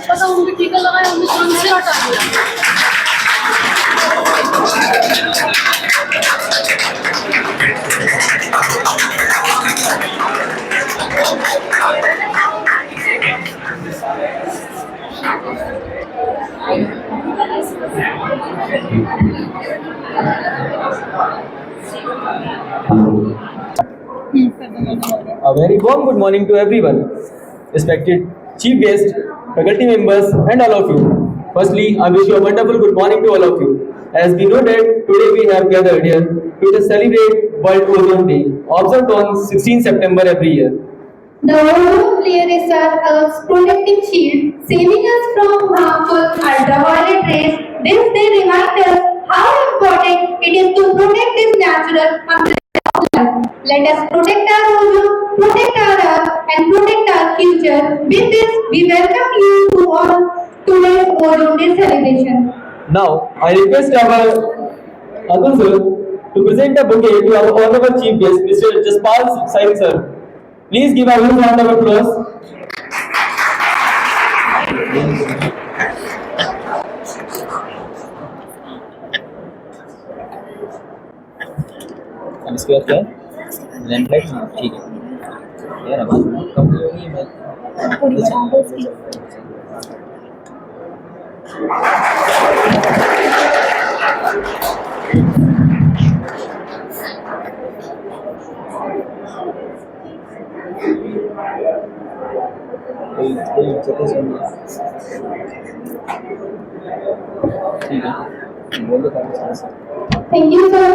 पता उनके टीका लगाया, उन्हें तुरंत से हटा दिया। A very warm good morning to everyone, respected chief guests, faculty members, and all of you. Firstly, I wish you a wonderful good morning to all of you. As we know that today we have gathered here to celebrate World Ozone Day, observed on 16 September every year. The ozone layer is Earth's protective shield, saving us from harmful ultraviolet rays. This day reminds us how important it is to protect this natural umbrella of life. Let us protect our ozone, protect our Earth, and protect our future. With this, we welcome you to all today's Ozone Day celebration. Now, I request our Atul sir to present a bouquet to our honorable chief guest, Mr. Jaspal Singh sir. Please give a huge round of applause. इसके बाद क्या है लैंडलाइट ठीक है यार आवाज कम होगी मैं ठीक है बोलो Thank you, sir.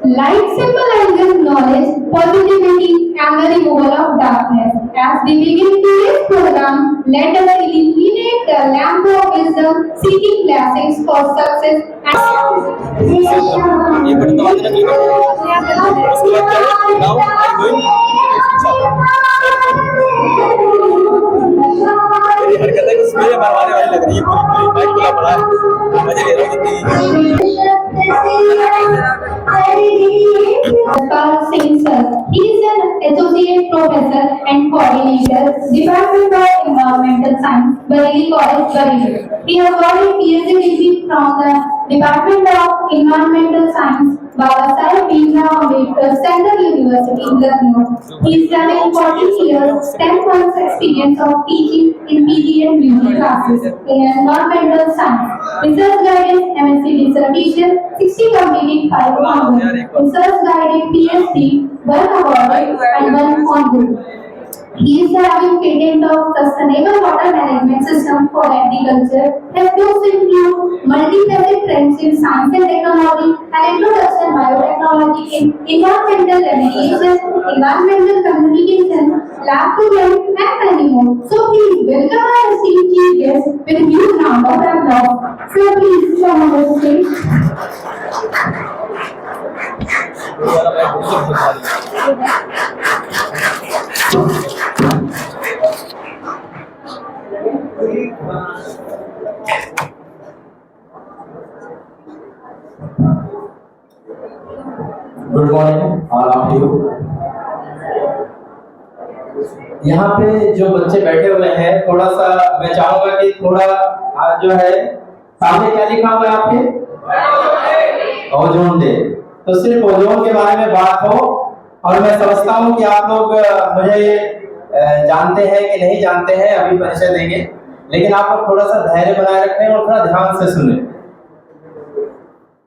Light symbolizes knowledge, positivity, and the removal of darkness. As we begin today's program, let us illuminate the lamp of wisdom, seeking blessings for success and ये बटन दबा देना क्लिक उसके बाद क्या है now I going ये हरकत है कि मेरे मरवाने वाली लग रही है पूरी माइक खुला पड़ा है मजे ले रहा हूं Jaspal Singh sir. He is an associate professor and coordinator, Department of Environmental Science, Bareilly College, Bareilly. He has got a PhD degree from the Department of Environmental Science, Babasaheb Bhimrao Ambedkar Central University, Lucknow. He is having 40 years, 10 months experience of teaching in PG and UG classes in environmental science. Research guidance, MSc dissertation, 60 completing 5 hours. Research guided PhD, 1 awarded and 1 on good. He is having patent of sustainable water management system for agriculture. His books include multi-faceted trends in science and technology and introduction biotechnology in environmental remediation, environmental communication, lab to learn, and many more. So please welcome our esteemed chief guest with a huge round of applause. Sir, please come on the stage. Good morning all of you. यहाँ पे जो बच्चे बैठे हुए हैं थोड़ा सा मैं चाहूंगा कि थोड़ा आज जो है सामने क्या लिखा हुआ है आपके ओजोन डे, तो सिर्फ ओजोन के बारे में बात हो। और मैं समझता हूँ कि आप लोग मुझे जानते हैं कि नहीं जानते हैं, अभी परिचय देंगे, लेकिन आप लोग थोड़ा सा धैर्य बनाए रखें और थोड़ा ध्यान से सुने।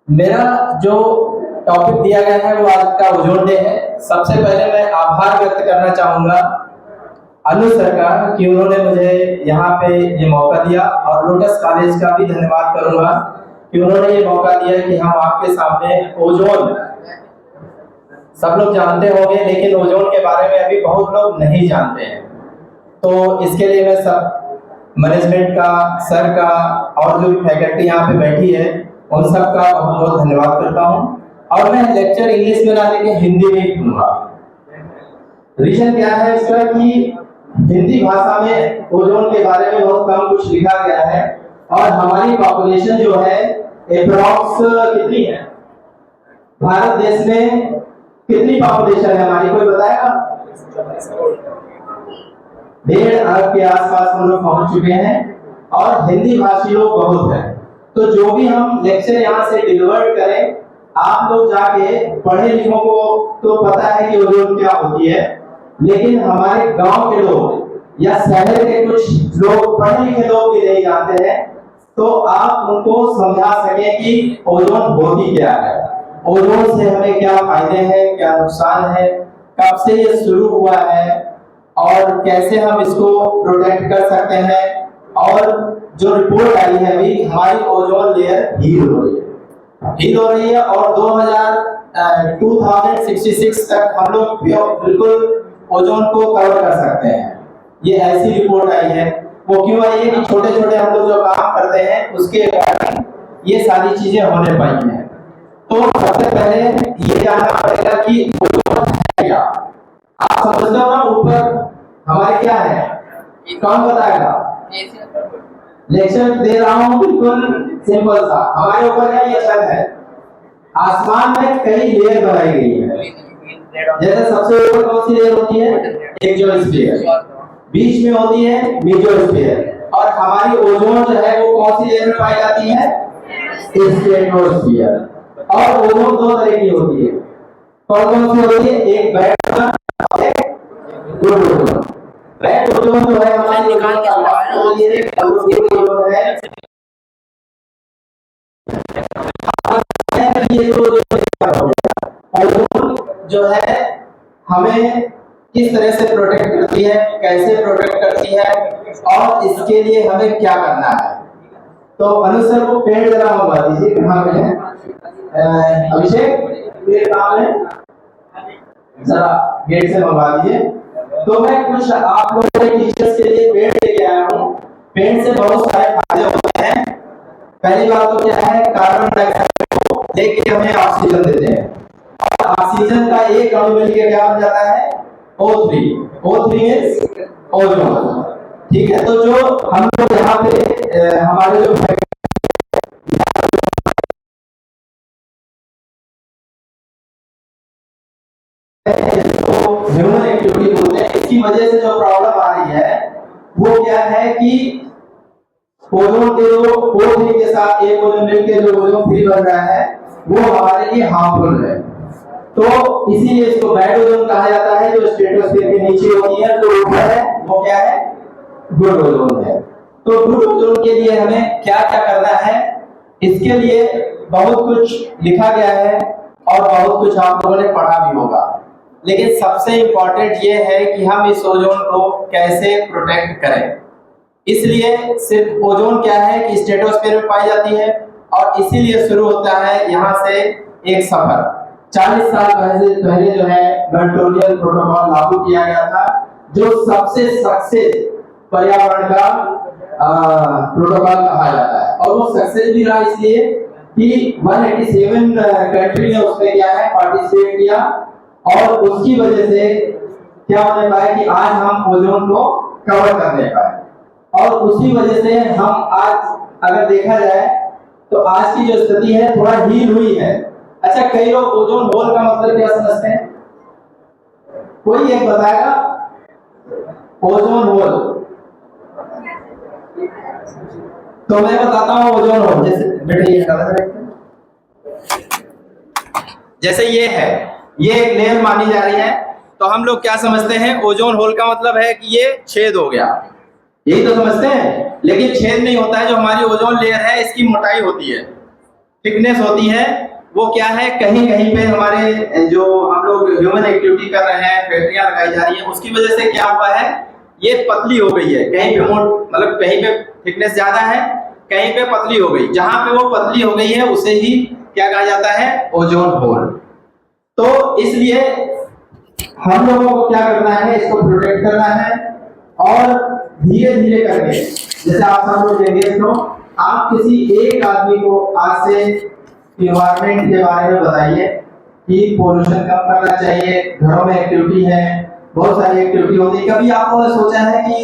मेरा जो टॉपिक दिया गया है वो आज का ओजोन डे है। सबसे पहले मैं आभार व्यक्त करना चाहूंगा अनु सर का कि उन्होंने मुझे यहाँ पे ये मौका दिया, और लोटस कॉलेज का भी धन्यवाद करूंगा कि उन्होंने ये मौका दिया कि हम आपके सामने ओजोन, सब लोग जानते होंगे लेकिन ओजोन के बारे में अभी बहुत लोग नहीं जानते हैं, तो इसके लिए मैं सब मैनेजमेंट का, सर का और जो भी फैकल्टी यहाँ पे बैठी है उन सब का बहुत बहुत धन्यवाद करता हूँ। और मैं लेक्चर इंग्लिश में ना लेके हिंदी में ही दूंगा। रीजन क्या है इसका कि हिंदी भाषा में ओजोन के बारे में बहुत कम कुछ लिखा गया है, और हमारी पॉपुलेशन जो है अप्रॉक्स कितनी है भारत देश में कितनी पॉपुलेशन है हमारी, कोई बताएगा? 1.5 अरब के आसपास हम लोग पहुंच चुके हैं और हिंदी भाषी लोग बहुत हैं। तो जो भी हम लेक्चर यहाँ से डिलीवर करें, आप लोग जाके पढ़े लिखों को तो पता है कि ओजोन क्या होती है, लेकिन हमारे गांव के लोग या शहर के कुछ लोग, पढ़े लिखे लोग भी नहीं जानते हैं, तो आप उनको समझा सके कि ओजोन होती क्या है, ओजोन से हमें क्या फायदे हैं, क्या नुकसान है, कब से ये शुरू हुआ है और कैसे हम इसको प्रोटेक्ट कर सकते हैं। और जो रिपोर्ट आई है अभी, हमारी ओजोन लेयर हील हो रही है और 2066 तक हम लोग बिल्कुल ओजोन को कवर कर सकते हैं। ये ऐसी रिपोर्ट आई है। वो क्यों आई है कि छोटे छोटे हम लोग जो काम करते हैं उसके कारण ये सारी चीजें होने पाई हैं। तो सबसे पहले ये जानना पड़ेगा कि ओजोन है क्या। आप समझते हो ना, ऊपर हमारे क्या है, कौन बताएगा? लेक्चर दे रहा हूँ बिल्कुल सिंपल सा। हमारे ऊपर है ये छत है, आसमान में कई लेयर बनाई गई है। जैसे सबसे ऊपर कौन सी लेयर होती है? एक्सोस्फीयर, बीच में होती है मेसोस्फीयर, और हमारी ओजोन जो है वो कौन सी लेयर में पाई जाती है? स्ट्रेटोस्फीयर। और ओजोन दो तरह की होती है। कौन कौन सी होती है? एक बैड ओजोन और एक गुड ओजोन। बैड ओजोन जो है हमारी निकाल के तो ये ओजोन है, ये ओजोन जो है हमें किस तरह से प्रोटेक्ट करती है, कैसे प्रोटेक्ट करती है और इसके लिए हमें क्या करना है। तो अनु सर को पेड़ जरा मंगवा दीजिए, कहाँ पे है? अभिषेक पेड़ कहाँ है? जरा गेट से मंगवा दीजिए। तो मैं कुछ आप लोगों के टीचर्स के लिए पेड़ लेके आया हूँ। पेड़ से बहुत सारे फायदे होते हैं। पहली बात तो क्या है, कार्बन डाइऑक्साइड को लेके हमें ऑक्सीजन देते हैं और ऑक्सीजन का एक अणु मिलकर क्या बन जाता है? O3 means ozone. ठीक है, तो जो हम लोग यहाँ पे हमारे जो ह्यूमन एक्टिविटी बोलते हैं, इसकी वजह से जो प्रॉब्लम आ रही है वो क्या है कि ओजोन के जो O3 के साथ एक ओजोन मिलकर जो ओजोन फ्री बन रहा है वो हमारे लिए हार्मफुल है। तो इसीलिए इसको बैड ओजोन कहा जाता है, जो स्ट्रेटोस्फीयर के नीचे होती है। जो ऊपर है वो क्या है? गुड ओजोन है। तो गुड ओजोन के लिए हमें क्या क्या करना है, इसके लिए बहुत कुछ लिखा गया है और बहुत कुछ आप लोगों ने पढ़ा भी होगा, लेकिन सबसे इम्पोर्टेंट ये है कि हम इस ओजोन को कैसे प्रोटेक्ट करें। इसलिए सिर्फ ओजोन क्या है कि स्ट्रेटोस्फीयर में पाई जाती है और इसीलिए शुरू होता है यहाँ से एक सफर। 40 साल पहले जो है मॉन्ट्रियल प्रोटोकॉल लागू किया गया था, जो सबसे सक्सेस पर्यावरण का प्रोटोकॉल कहा जाता है। और वो सक्सेस भी रहा इसलिए कि 187 कंट्री ने उसमें क्या है पार्टिसिपेट किया और उसकी वजह से क्या होने पाया कि आज हम ओजोन को कवर करने पाए। और उसी वजह से हम आज अगर देखा जाए तो आज की जो स्थिति है थोड़ा हील हुई है। अच्छा, कई लोग ओजोन होल का मतलब क्या समझते हैं? कोई एक बताएगा ओजोन होल? तो मैं बताता हूँ ओजोन होल। जैसे बेटा ये जैसे ये है, ये एक लेयर मानी जा रही है, तो हम लोग क्या समझते हैं? ओजोन होल का मतलब है कि ये छेद हो गया, यही तो समझते हैं। लेकिन छेद नहीं होता है। जो हमारी ओजोन लेयर है इसकी मोटाई होती है, थिकनेस होती है। वो क्या है, कहीं कहीं पे हमारे जो हम लोग ह्यूमन एक्टिविटी कर रहे हैं, फैक्ट्रियां लगाई जा रही है, उसकी वजह से क्या हुआ है, ये पतली हो गई है। कहीं पे मतलब कहीं पे थिकनेस ज्यादा है, कहीं पे पतली हो गई। जहां पे वो पतली हो गई है उसे ही क्या कहा जाता है? Ozone hole. तो इसलिए हम लोगों को क्या करना है, इसको प्रोटेक्ट करना है और धीरे धीरे करके, जैसे आप सब लोग देंगे तो आप किसी एक आदमी को आज से एनवायरनमेंट के बारे में बताइए कि पोल्यूशन कम करना चाहिए, घरों में एक्टिविटी है, बहुत सारी एक्टिविटी होती है। कभी आपने सोचा है कि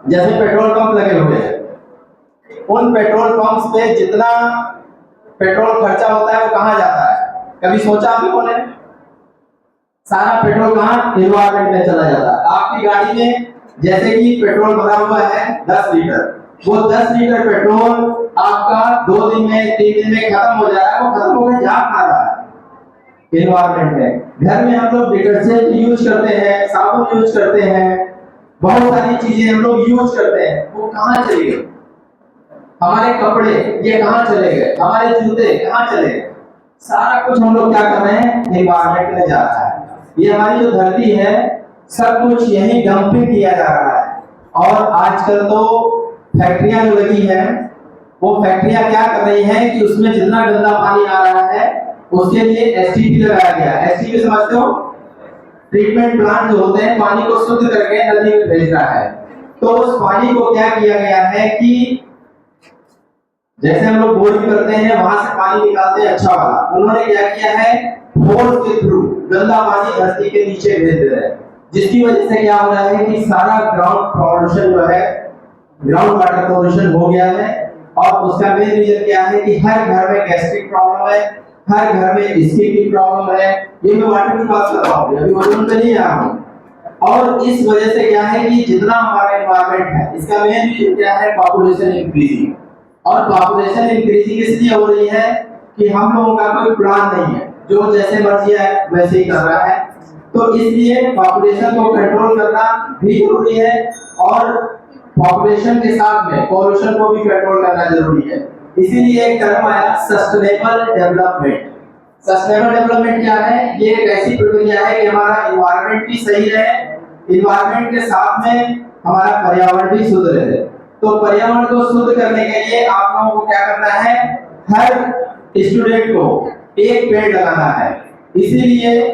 जैसे पेट्रोल पंप लगे हुए हैं, उन पेट्रोल पंप्स पे जितना पेट्रोल खर्चा होता है वो कहाँ जाता है? कभी सोचा आप लोगों ने? सारा पेट्रोल कहाँ एनवायरमेंट में चला जाता है। आपकी गाड़ी में जैसे कि पेट्रोल भरा हुआ है 10 लीटर, वो 10 लीटर पेट्रोल आपका 2 दिन में 3 दिन में खत्म हो जा रहा है। वो खत्म होकर जा कहाँ रहा है? एनवायरमेंट में। घर में हम लोग डिटर्जेंट यूज करते हैं, साबुन यूज करते हैं, बहुत सारी चीजें हम लोग यूज करते हैं, वो कहाँ चली गई? हमारे कपड़े ये कहाँ चले गए? हमारे जूते कहाँ चले गए? सारा कुछ हम लोग क्या कर रहे हैं? एनवायरमेंट में जा रहा है। ये हमारी जो धरती है सब कुछ यही डंपिंग किया जा रहा है। और आजकल तो फैक्ट्रियां जो लगी हैं, वो फैक्ट्रियां क्या कर रही हैं कि उसमें जितना गंदा पानी आ रहा है उसके लिए एसटीपी लगाया गया है। एसटीपी समझते हो? ट्रीटमेंट प्लांट जो होते हैं पानी को शुद्ध करके नदी में भेज रहा है। तो उस पानी को क्या किया गया है कि जैसे हम लोग बोरिंग करते हैं वहां से पानी निकालते हैं अच्छा वाला, उन्होंने क्या किया है होल के थ्रू गंदा पानी धरती के नीचे भेज दे रहे हैं, जिसकी वजह से क्या हो रहा है कि सारा ग्राउंड पॉल्यूशन जो है, ग्राउंड वाटर पॉल्यूशन हो गया है। और उसका मेन रीजन क्या है कि हर घर में गैस्ट्रिक प्रॉब्लम है, हर घर में स्किन की प्रॉब्लम है। ये मैं वाटर की बात कर रहा हूँ, अभी ओजोन पे नहीं आ रहा हूँ। और इस वजह से क्या है कि जितना हमारा एनवायरमेंट है, इसका मेन रीजन क्या है? Population increasing. और पॉपुलेशन इंक्रीजिंग इसलिए हो रही है कि हम लोगों का कोई प्लान नहीं है, जो जैसे मर्जी है वैसे ही कर रहा है। तो इसलिए पॉपुलेशन को कंट्रोल करना भी जरूरी है और पॉपुलेशन के साथ में पॉल्यूशन को भी कंट्रोल करना जरूरी है। इसीलिए एक टर्म आया सस्टेनेबल डेवलपमेंट। सस्टेनेबल डेवलपमेंट क्या है? ये एक ऐसी प्रक्रिया है कि हमारा एनवायरनमेंट भी सही रहे, एनवायरनमेंट के साथ में हमारा पर्यावरण भी शुद्ध रहे। तो पर्यावरण को शुद्ध करने के लिए आप लोगों को क्या करना है? हर स्टूडेंट को एक पेड़ लगाना है। इसीलिए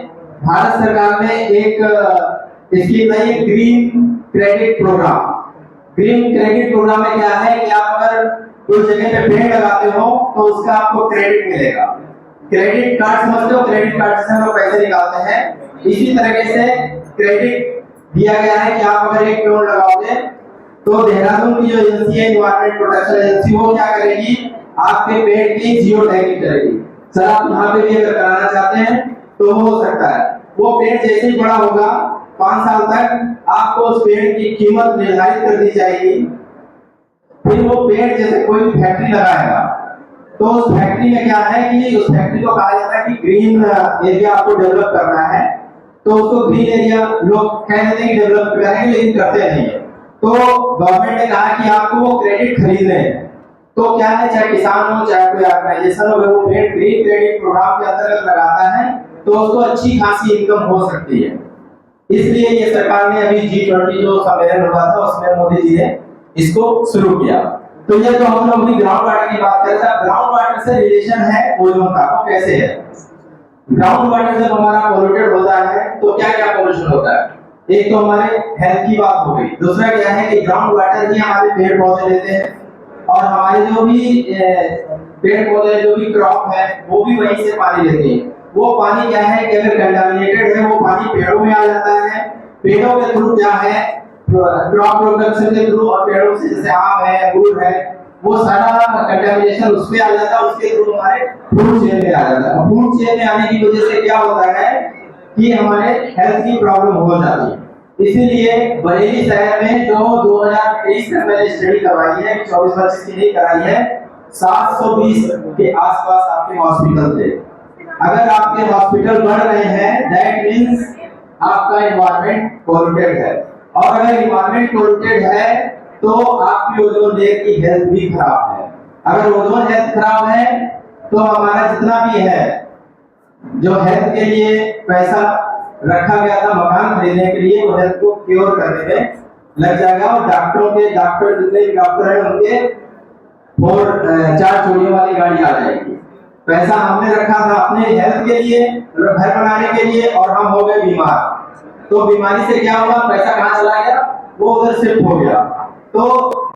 भारत सरकार ने एक स्कीम लाई है, green credit program. Green credit program में क्या है कि आप अगर कोई जगह पे पेड़ लगाते हो तो उसका आपको क्रेडिट मिलेगा। क्रेडिट कार्ड समझते हो? क्रेडिट कार्ड से हम लोग पैसे निकालते हैं। इसी तरीके से क्रेडिट दिया गया है कि आप अगर एक पेड़ लगाओगे तो देहरादून की जो एजेंसी है एनवायरमेंट प्रोटेक्शन एजेंसी, वो क्या करेगी? आपके पेड़ की जियो टैगिंग करेगी। सर आप यहाँ पे भी अगर कराना चाहते हैं तो हो सकता है। वो पेड़ जैसे ही बड़ा होगा 5 साल तक आपको उस पेड़ की कीमत निर्धारित कर दी जाएगी। फिर वो पेड़ जैसे कोई फैक्ट्री लगाएगा तो उस फैक्ट्री में क्या है कि उस फैक्ट्री को कहा जाता है कि ग्रीन एरिया आपको डेवलप करना है। तो उसको ग्रीन एरिया लोग कह देते हैं डेवलप करेंगे, लेकिन करते नहीं है। तो गवर्नमेंट ने कहा कि आपको वो क्रेडिट खरीदने हैं। तो क्या है, चाहे किसान हो चाहे कोई ऑर्गेनाइजेशन हो, वो पेड़ ग्रीन क्रेडिट प्रोग्राम के अंतर्गत लगाता है तो उसको अच्छी खासी इनकम हो सकती है। इसलिए ये सरकार ने अभी G20 जो सम्मेलन हुआ था उसमें मोदी जी ने इसको शुरू किया। तो ये तो हम लोग अभी ग्राउंड वाटर की बात कर रहे थे। ग्राउंड वाटर से रिलेशन है ओजोन का। वो कैसे है? ग्राउंड वाटर जब हमारा पोल्यूटेड होता है तो क्या क्या पोल्यूशन होता है? एक तो हमारे हेल्थ की बात हो गई, दूसरा क्या है कि ग्राउंड वाटर ही हमारे पेड़ पौधे लेते हैं और हमारे जो भी पेड़ पौधे जो भी क्रॉप है वो भी वहीं से पानी लेते हैं। वो पानी क्या है कि अगर कंटामिनेटेड है वो पानी पेड़ों में आ जाता है। पेड़ों के थ्रू क्या है, क्रॉप प्रोडक्शन के थ्रू, और पेड़ों से जैसे आम है, अमरूद है, वो सारा कंटामिनेशन उसमें आ जाता है, उसके थ्रू हमारे फूड चेन में आ जाता है। फूड चेन में आने की वजह से क्या होता है कि हमारे हेल्थ की प्रॉब्लम हो जाती है। इसीलिए बरेली शहर में जो 2023 में मैंने स्टडी करवाई है, 24-25 की नहीं कराई है, 720 के आसपास आपके हॉस्पिटल थे। अगर आपके हॉस्पिटल बढ़ रहे हैं दैट मींस आपका एनवायरनमेंट पोल्यूटेड है, और अगर एनवायरनमेंट पोल्यूटेड है तो आपकी ओजोन लेयर की हेल्थ भी खराब है। अगर ओजोन हेल्थ खराब है तो हमारा जितना भी है जो हेल्थ के लिए पैसा रखा गया था मकान खरीदने के लिए, वो हेल्थ को क्योर करने में लग जाएगा। और डॉक्टर जितने भी डॉक्टर हैं उनके 4 चोरियों वाली गाड़ी आ जाएगी। पैसा हमने रखा था अपने हेल्थ के लिए, घर बनाने के लिए, और हम हो गए बीमार। तो बीमारी से क्या हुआ, पैसा कहाँ चला गया, वो उधर शिफ्ट हो गया। तो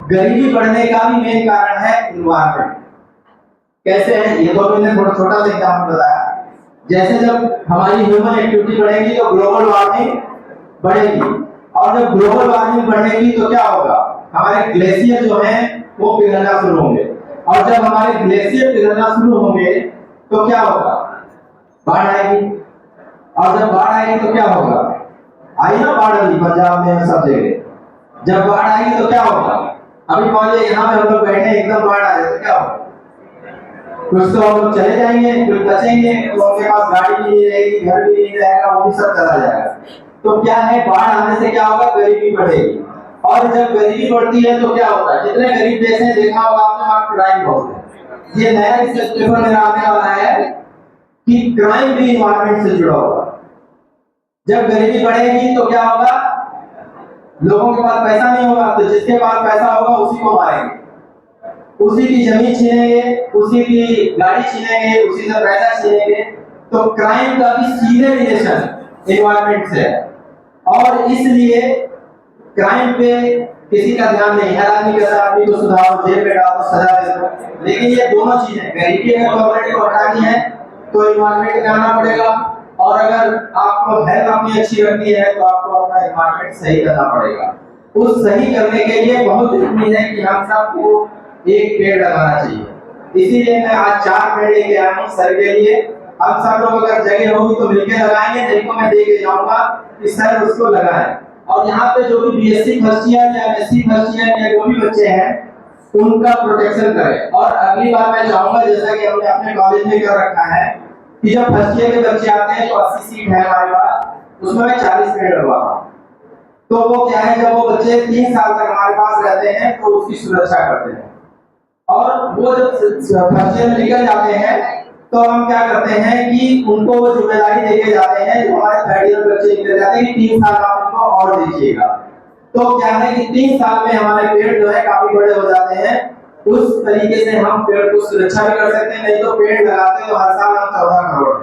गरीबी बढ़ने का भी मेन कारण है एनवायरनमेंट। कैसे है ये तो मैंने थोड़ा छोटा सा एग्जांपल बताया। जैसे जब हमारी ह्यूमन एक्टिविटी बढ़ेगी तो ग्लोबल वार्मिंग बढ़ेगी, और जब ग्लोबल वार्मिंग बढ़ेगी तो क्या होगा, हमारे ग्लेशियर जो हैं वो पिघलना शुरू होंगे, और जब हमारे ग्लेशियर पिघलना शुरू होंगे तो क्या होगा, बाढ़ आएगी, और जब बाढ़ आएगी तो क्या होगा? आई ना बाढ़ अभी पंजाब में सब जगह, जब बाढ़ आएगी तो क्या होगा? अभी मान लीजिए यहाँ पे हम लोग बैठे एकदम बाढ़ आ जाए तो क्या होगा? कुछ तो हम लोग चले जाएंगे, कुछ बचेंगे, तो उनके पास गाड़ी भी नहीं रहेगी, घर भी नहीं रहेगा, वो भी सब चला जाएगा। तो क्या है, बाढ़ आने से क्या होगा? गरीबी बढ़ेगी, और जब गरीबी बढ़ती है तो क्या होता है? जितने गरीब देश हैं, देखा होगा आपने, वहाँ क्राइम बहुत है। ये नया रिसर्च पेपर मेरा आने वाला है कि क्राइम भी इन्वायरमेंट से जुड़ा होगा। जब गरीबी बढ़ेगी तो क्या होगा? लोगों के पास पैसा नहीं होगा, तो जिसके पास पैसा होगा उसी को मारेंगे, उसी की जमीन छीनेंगे, उसी की गाड़ी छीनेंगे, उसी से पैसा छीनेंगे। तो क्राइम का भी सीधे रिलेशन एनवायरनमेंट से है, और इसलिए क्राइम पे किसी का ध्यान नहीं है। आदमी कहता है आदमी को सुधारो, जेल में डालो, सजा दे दो, लेकिन ये दोनों चीजें, गरीबी अगर गवर्नमेंट को हटानी है तो एनवायरनमेंट में आना पड़ेगा, और अगर आपको हेल्थ अपनी अच्छी रखनी है तो आपको अपना एनवायरनमेंट सही करना पड़ेगा। उस सही करने के लिए बहुत जरूरी है कि हम सबको एक पेड़ लगाना चाहिए। इसीलिए मैं आज 4 पेड़ लेके आया हूँ सर के लिए। हम सब लोग अगर जगह होगी तो मिलकर लगाएंगे, नहीं तो मैं देके जाऊंगा कि सर उसको लगाएं। और यहाँ पे जो भी बीएससी फर्स्ट ईयर या एमएससी फर्स्ट ईयर या जो भी बच्चे हैं उनका प्रोटेक्शन करें। और अगली बार मैं चाहूंगा, जैसा कि हमने अपने कॉलेज में कर रखा है, कि जब फर्स्ट ईयर के बच्चे आते हैं तो 80 सीट है हमारे पास, उसमें मैं 40 पेड़ लगवाता हूँ। तो वो क्या है, जब वो बच्चे 3 साल तक हमारे पास रहते हैं तो उसकी सुरक्षा करते हैं, और वो जब फर्स्ट ईयर में निकल जाते हैं तो हम क्या करते हैं कि उनको वो जिम्मेदारी देके जाते हैं, जो हमारे थर्ड ईयर बच्चे निकल जाते हैं कि 3 साल आप उनको और दीजिएगा। तो क्या है कि 3 साल में हमारे पेड़ जो है काफी बड़े हो जाते हैं। उस तरीके से हम पेड़ को सुरक्षा भी कर सकते हैं। नहीं तो पेड़ लगाते हैं तो हर साल हम 14 करोड़,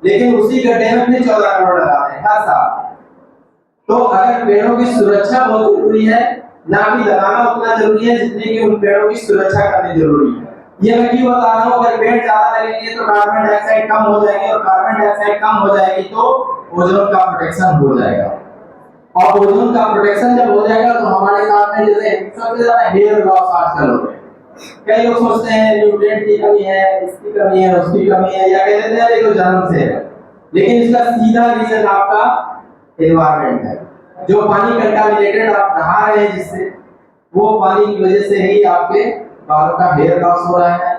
लेकिन उसी गड्ढे में फिर 14 करोड़ लगाते हैं हर साल। तो अगर पेड़ों की सुरक्षा बहुत जरूरी है, ना कि लगाना उतना जरूरी है जितनी कि उन पेड़ों की सुरक्षा करनी जरूरी है। ये मैं क्यों बता रहा हूँ, अगर पेड़ ज्यादा लगेंगे तो कार्बन डाइऑक्साइड कम हो जाएंगे, और कार्बन डाइऑक्साइड कम हो जाएगी तो ओजोन का प्रोटेक्शन हो जाएगा। और ओजोन का प्रोटेक्शन जब हो जाएगा तो हमारे साथ में जैसे सबसे ज्यादा हेयर लॉस आजकल हो रहा है। कई लोग सोचते हैं न्यूट्रिएंट की कमी है, इसकी कमी है, उसकी कमी है, या कहते हैं ये तो जन्म से है, लेकिन इसका सीधा रीजन आपका एनवायरनमेंट है। जो पानी कंटामिनेटेड आप नहा रहे हैं जिससे, वो पानी की वजह से ही आपके बालों का हेयर लॉस हो रहा है,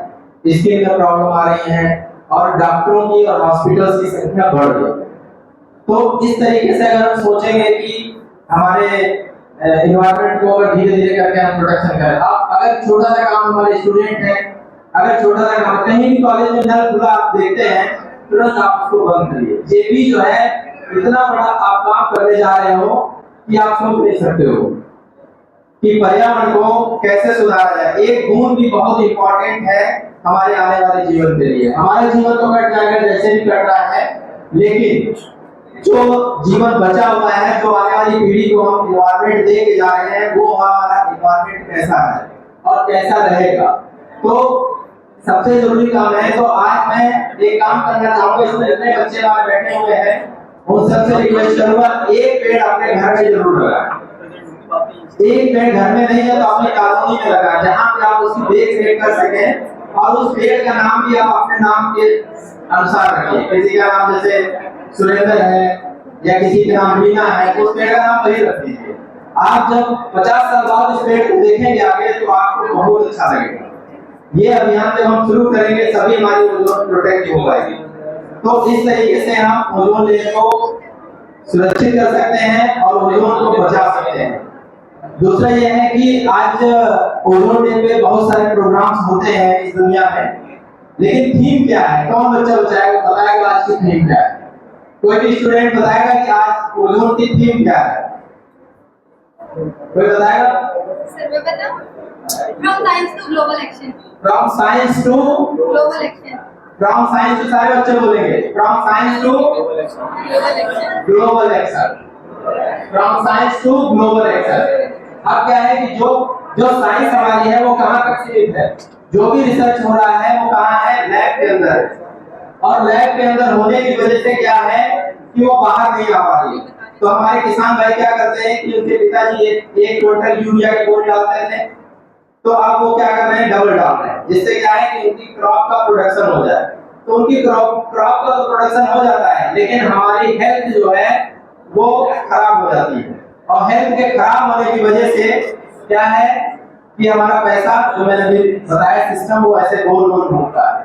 स्किन में प्रॉब्लम आ रही है, और डॉक्टरों की और हॉस्पिटल्स की संख्या बढ़ रही है। तो इस तरीके से अगर हम सोचेंगे कि हमारे एनवायरनमेंट को अगर धीरे धीरे करके हम प्रोटेक्शन करें, आप अगर छोटा सा काम, हमारे स्टूडेंट हैं, अगर छोटा सा काम कहीं भी कॉलेज में नल खुला आप देखते हैं, तुरंत आप उसको बंद करिए। ये भी जो है इतना बड़ा आप काम करने जा रहे हो कि आप सोच नहीं सकते हो कि पर्यावरण को कैसे सुधारा जाए। एक बूंद भी बहुत इंपॉर्टेंट है हमारे आने वाले जीवन के लिए। हमारा जीवन तो कट जाएगा जैसे भी कट रहा है, लेकिन जो जीवन बचा हुआ है, जो आने वाली पीढ़ी को हम एनवायरनमेंट दे के जा रहे हैं, वो हमारा एनवायरनमेंट कैसा है और कैसा रहेगा। तो सबसे जरूरी काम है। तो आज मैं एक काम करना चाहूंगा, इसमें जितने बच्चे वहां बैठे हुए हैं उन सबसे रिक्वेस्ट करूंगा, एक पेड़ अपने घर में जरूर लगाएं। एक पेड़ घर में नहीं है तो अपनी कॉलोनी में लगाएं, जहां पे आप उसकी देख रेख कर सकें, और उस पेड़ का नाम भी आप अपने नाम के अनुसार रखिए। किसी का नाम जैसे सुरेंद्र है या किसी का नाम मीना है, तो उस पेड़ का नाम वही रख दीजिए। आप जब 50 साल बाद इस पेड़ को देखेंगे आगे तो आपको बहुत अच्छा लगेगा। ये अभियान जब हम शुरू करेंगे सभी हमारी ओजोन प्रोटेक्ट हो पाएगी। तो इस तरीके से हम ओजोन लेयर को सुरक्षित कर सकते हैं और ओजोन को बचा सकते हैं। दूसरा यह है कि आज ओजोन डे पे बहुत सारे प्रोग्राम्स होते हैं इस दुनिया में, लेकिन थीम क्या है? कौन बच्चा बताएगा आज की थीम क्या है? कोई भी स्टूडेंट बताएगा कि आज ओजोन की थीम क्या है? कोई बताएगा? सर मैं बताऊं? From science to global action. From science to Global action. From science to सारे बच्चे बोलेंगे। From science to Global action. global action. From science to global action. अब क्या है कि जो साइंस हमारी है वो कहाँ तक सीमित है? जो भी रिसर्च हो रहा है वो कहाँ है? लैब के अंदर है। और लैब के अंदर होने की वजह से क्या है कि वो बाहर नहीं आ पा रही। तो हमारे किसान भाई क्या करते हैं कि उनके पिताजी एक क्विंटल यूरिया की बोरी डालते थे, तो अब वो क्या कर रहे हैं? डबल डाल रहे हैं, जिससे क्या है कि उनकी क्रॉप का प्रोडक्शन हो जाए। तो उनकी क्रॉप का तो प्रोडक्शन हो जाता है, लेकिन हमारी हेल्थ जो है वो खराब हो जाती है। और हेल्थ के खराब होने की वजह से क्या है कि हमारा पैसा, जो मैंने अभी बताया सिस्टम, वो ऐसे गोल गोल घूमता है।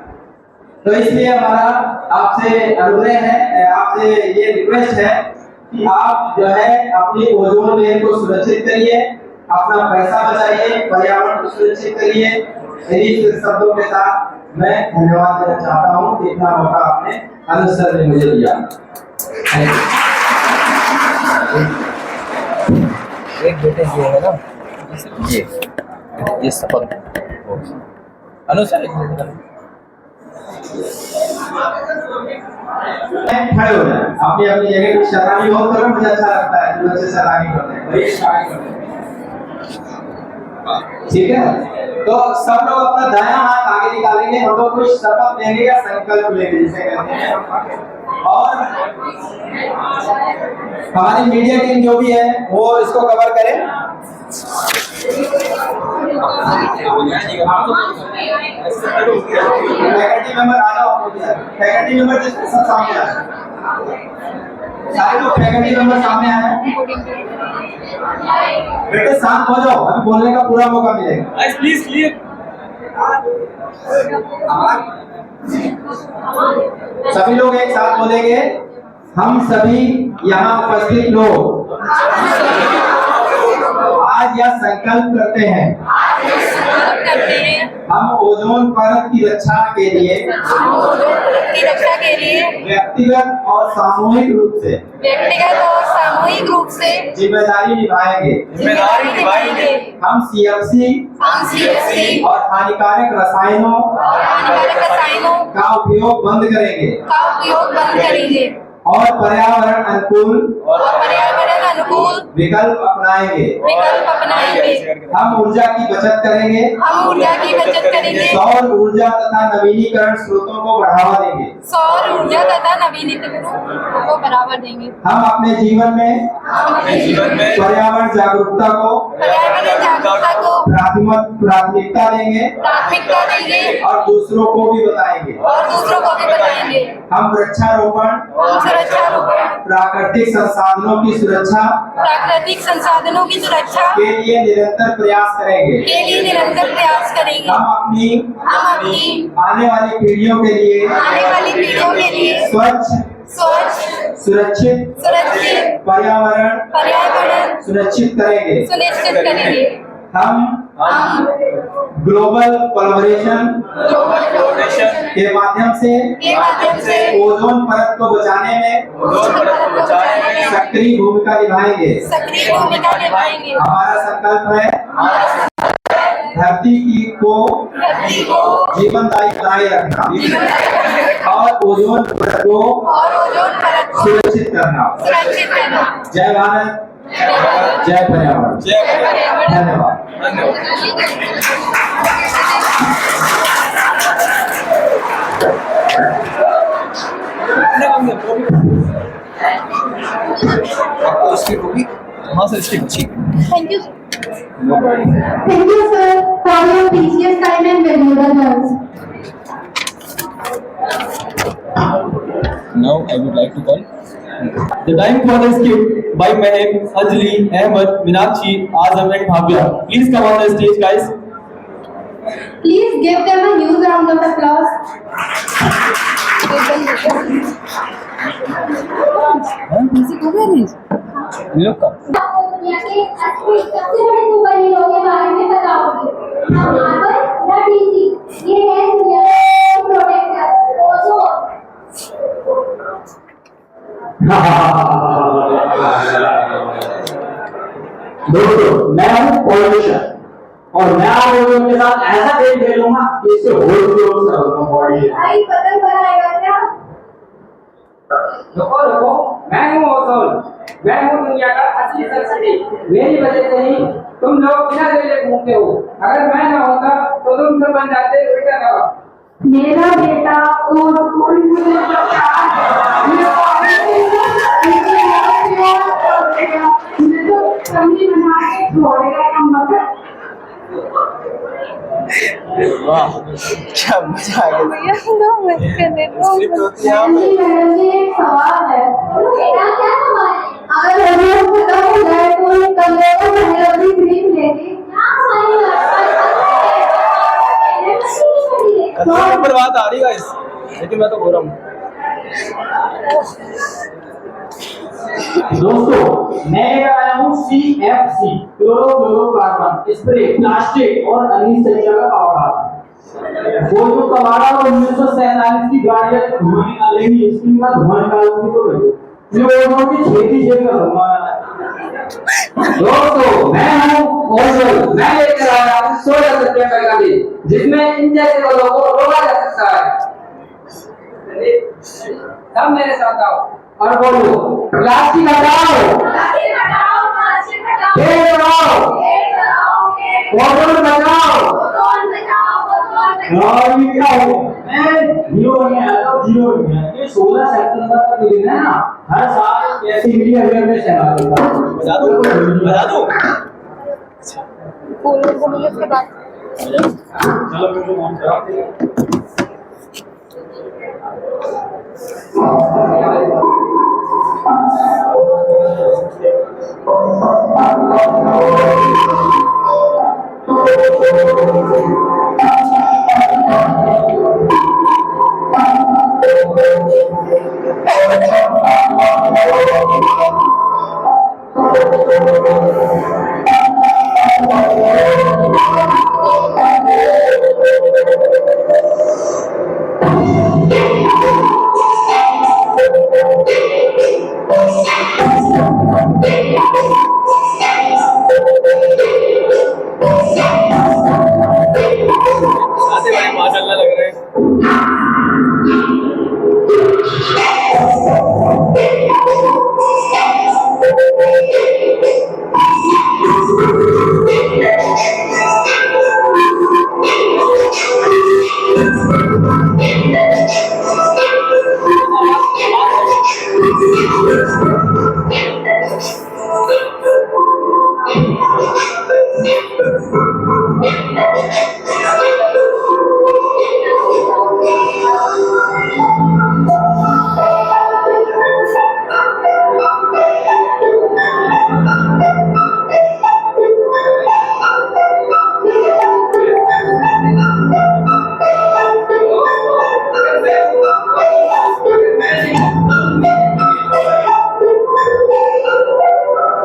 तो इसलिए हमारा आपसे अनुग्रह है, आपसे ये रिक्वेस्ट है कि आप जो है अपनी ओजोन लेयर को सुरक्षित करिए, अपना पैसा बचाइए, पर्यावरण को सुरक्षित करिए। इन्हीं शब्दों के साथ मैं धन्यवाद देना चाहता हूँ कि इतना मौका आपने अनुज सर ने मुझे दिया। एक बेटे ये है ना, ये शपथ अनुज सर खड़े हो जाए, अपनी अपनी जगह पे शैतानी बहुत करो, मुझे अच्छा लगता है जो बच्चे शैतानी करते हैं, वही शैतानी करते हैं। ठीक है, तो सब लोग अपना दायां हाथ आगे निकालेंगे, हम लोग कुछ शपथ लेंगे या संकल्प लेंगे जिसे कहते हैं। और हमारी मीडिया टीम जो भी है वो इसको कवर करे। फैकल्टी मेंबर आ जाओ, फैकल्टी मेंबर जिसके सब सामने आ जाओ, सारे लोग फैकल्टी मेंबर सामने आए। बेटे शांत हो जाओ, अभी बोलने का पूरा मौका मिलेगा। Please clear. सभी लोग एक साथ बोलेंगे, हम सभी यहाँ उपस्थित लोग आज यह संकल्प करते हैं, हम ओजोन परत की रक्षा के लिए व्यक्तिगत और सामूहिक रूप से जिम्मेदारी निभाएंगे। हम सीएफसी और हानिकारक रसायनों का उपयोग बंद करेंगे और पर्यावरण अनुकूल विकल्प अपनाएंगे। हम ऊर्जा की बचत करेंगे, सौर ऊर्जा तथा नवीनीकरण स्रोतों को बढ़ावा देंगे। हम अपने जीवन में पर्यावरण जागरूकता को प्राथमिकता देंगे और दूसरों को भी बताएंगे। हम वृक्षारोपण, प्राकृतिक संसाधनों की सुरक्षा के लिए निरंतर प्रयास करेंगे। हम अपनी आने वाली पीढ़ियों के लिए स्वच्छ सुरक्षित पर्यावरण सुनिश्चित करेंगे। हम ग्लोबल कोलैबोरेशन के माध्यम से ओजोन परत को बचाने में सक्रिय भूमिका निभाएंगे। हमारा संकल्प है धरती को जीवनदायी बनाए रखना और ओजोन परत को सुरक्षित करना। जय भारत, जय पर्यावरण। धन्यवाद। Thank you, sir, for your precious time and valuable words. Now I would like to call The time for the skit by Mahim, Anjali, Ahmed, Meenakshi, Azam and Bhavya. Please come on the stage, guys. Please give them a huge round of applause. लोग का दुनिया के सबसे बड़े super hero के बारे में बताओगे। हम मार्वल या डीसी, ये है दुनिया का प्रोटेक्टर ओजोन। दोस्तों, मैं हूँ पॉलिटिशियन और मैं आप लोगों के साथ ऐसा खेल खेलूंगा कि इससे होल बॉडी भाई पतंग बनाएगा क्या? रुको, मैं हूँ ओजोन, मैं हूँ दुनिया का असली संस्कृति। मेरी वजह से ही तुम लोग बिना लेले घूमते हो। अगर मैं ना होता तो तुम सब बन जाते उल्टा जवाब। मेरा बेटा और कोई मुझे वाह क्या मजा आ गया। मैडम जी एक सवाल है। क्या सवाल? अगर ओजोन खत्म हो जाए तो कमरे को पहले फ्री मिलेगी। पर बात आ रही है गाइस, लेकिन मैं तो बोल रहा हूँ दोस्तों, मैं लेकर आया हूँ CFC क्लोरोफ्लोरोकार्बन स्प्रे प्लास्टिक और अन्य सज्जा का कबाड़ा। वो जो कबाड़ा 1947 की गाड़ियां धुआं निकालेंगी, इसकी मैं धुआं निकालूंगी तो ये ओजोन की खेती से करूंगा। दोस्तों मैं हूँ ओजोन, मैं लेकर आया हूँ 16 सितंबर का दिन जिसमें इन जैसे लोगों को रोका जा सकता है। सब मेरे साथ आओ और बोलो, प्लास्टिक हटाओ, पेड़ लगाओ, ओजोन बचाओ। और ये क्या हो? मैं जीरो बन गया तो जीरो बन गया। ये 16 सितंबर का जो दिन है ना, हर साल ऐसी मीडिया अवेयरनेस है हमारे पास। बता दूं चलो मुझे ऑन करो। माशाल्लाह लग रहे हैं।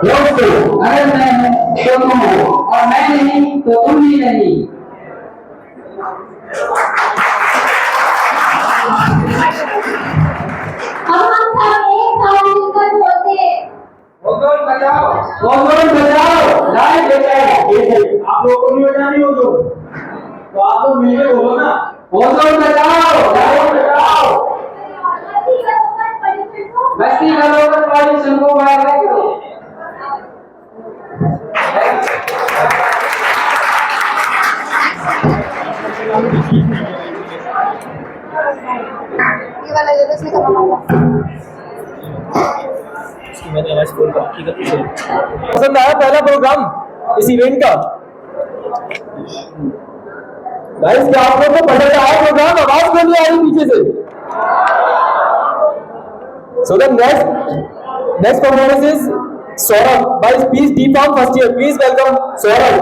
दोस्तों अगर मैं हूँ तो तुम हो और मैं नहीं तो तुम भी नहीं। हम सब एक साथ मिलकर बोलते हैं। ओजोन बचाओ, ओजोन बचाओ, लाइट बचाओ। ये आप लोगों को नहीं बचानी ओजोन, तो आप लोग मिलकर बोलो ना, ओजोन बचाओ, ओजोन बचाओ। बस्ती घरों पर पॉल्यूशन को बाहर करो। ये वाला जो इसमें खत्म होगा। मैंने आवाज खोल कर की पसंद आया पहला प्रोग्राम इस इवेंट का? गाइस क्या आप लोग को पसंद आया प्रोग्राम? आवाज क्यों नहीं आ रही पीछे से? So the next performance is Saurabh by Peace D Farm first year. Please welcome Saurabh.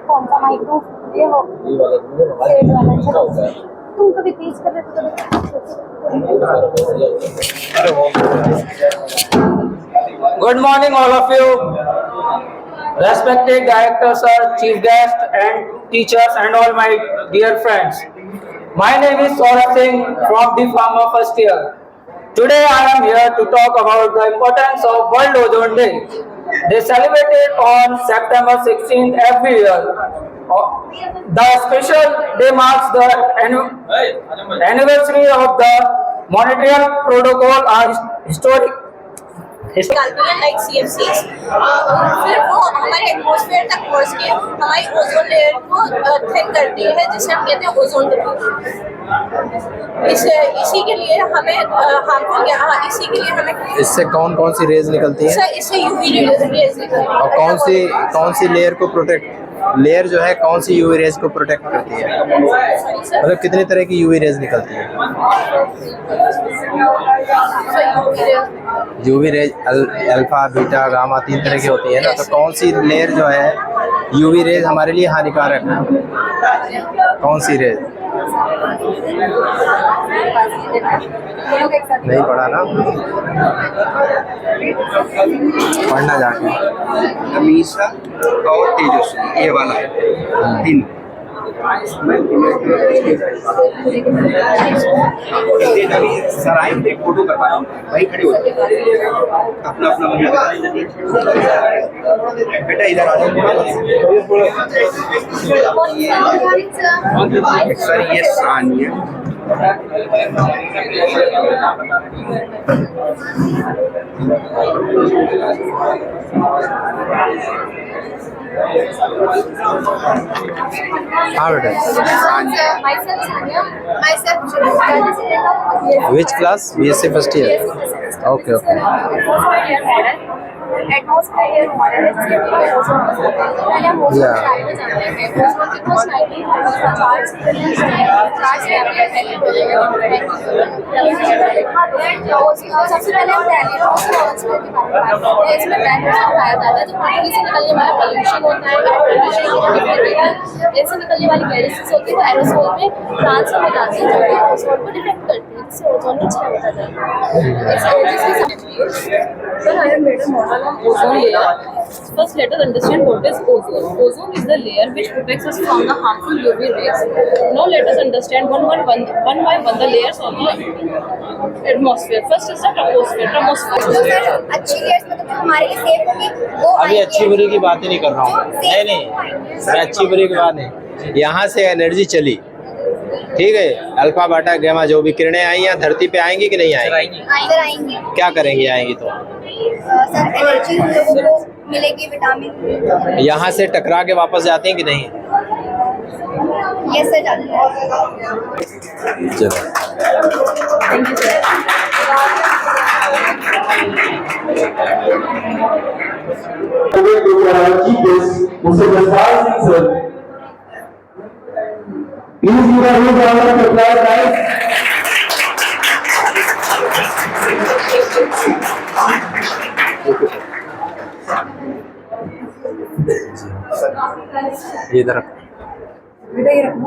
कौन सा माइक दूं? ये हो, सेट वाला। तुम कभी तेज कर रहे थे, कभी Good morning all of you, respected director sir, chief guest and teachers and all my dear friends. My name is Saurabh Singh from the Pharma first year. Today I am here to talk about the importance of World Ozone Day. They celebrate it on September 16th every year. The special day marks the anniversary of the Montreal Protocol, a निकालती हैं like CFCs, फिर वो हमारे atmosphere तक पहुंच के हमारी ozone layer को थिन करती है, जिसे हम कहते हैं ओजोन डिप्लीशन। इसी के लिए हमें इसी के लिए हमें इससे कौन कौन सी रेज निकलती है? सर इससे यूवी रेज निकलती है। और कौन सी लेयर को लेयर जो है कौन सी यूवी रेज को प्रोटेक्ट करती है? मतलब कितनी तरह की यूवी रेज निकलती है? UV rays alpha beta gamma 3 तरह की होती है ना, तो कौन सी लेयर जो है यूवी रेज हमारे लिए हानिकारक है? कौन सी रेज? नहीं पढ़ा ना, पढ़ना जाके। हमेशा और तेजस्वी, ये वाला 3 सर आएंगे एक फोटो करवा वही खड़ी हो अपना बेटा इधर आ सर, ये सानिया हाँ बेटा, Myself Sanya. Myself Sanya. which class? BSc first year. Okay. Atmosphere हमारे पहले हम ओजोन के बारे में जानते हैं। ओजोन की कुछ 90 चार्ज सबसे पहले हम एटमॉस्फेयर के बारे में बात करते हैं। इसमें बैकग्राउंड बताया जाता है जो पृथ्वी से निकलने वाला पोल्यूशन होता है, इनसे निकलने वाली गैसेस होती है वो एरोसोल में ट्रांसफर हो जाती है, जो कि ओजोन को डिफेक्ट करती है, जिससे ओजोन नीचे होता जाता है। Sir, I have made a model of ozone layer. First, let us understand what is ozone. Ozone is the layer which protects us from the harmful UV rays. Now, let us understand one by one the layers of the atmosphere. First is the troposphere. अच्छी layers मतलब हमारे लिए safe होगी वो अभी अच्छी बुरी की बात ही नहीं कर रहा हूँ। नहीं, मैं अच्छी बुरी की बात नहीं। यहाँ से एनर्जी चली, ठीक है, अल्फा बाटा गामा जो भी किरणें आई हैं धरती पे आएंगी कि नहीं आएंगी? अंदर आएंगी। क्या करेंगी आएंगी तो? सर एनर्जी हम लोगों को मिलेगी, विटामिन। यहाँ से टकरा के वापस जाती हैं कि नहीं? यस सर, जाती है। चलो, Thank you, sir. Mr. Jaswal Singh, sir. Please give a huge round of applause, guys. ये इधर बेटा ये रखो,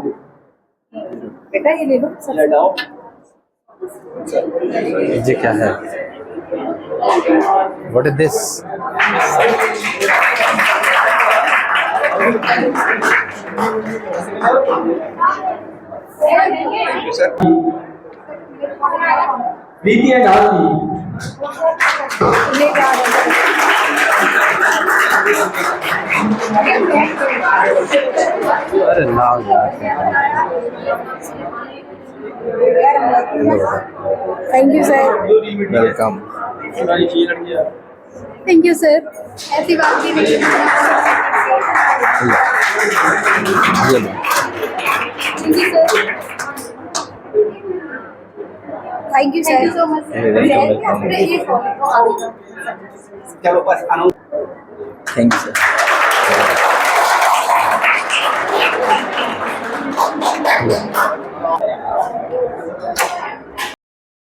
बेटा ये ले लो। ये क्या है? What is this? Preeti and Aarti. ये क्या है? अरे लाओ यार। Thank you, sir. Welcome. Thank you, sir. ऐसी बात भी नहीं है। ये लो। Thank you, sir. Thank you so much. चलो बस आनो। Thank you sir.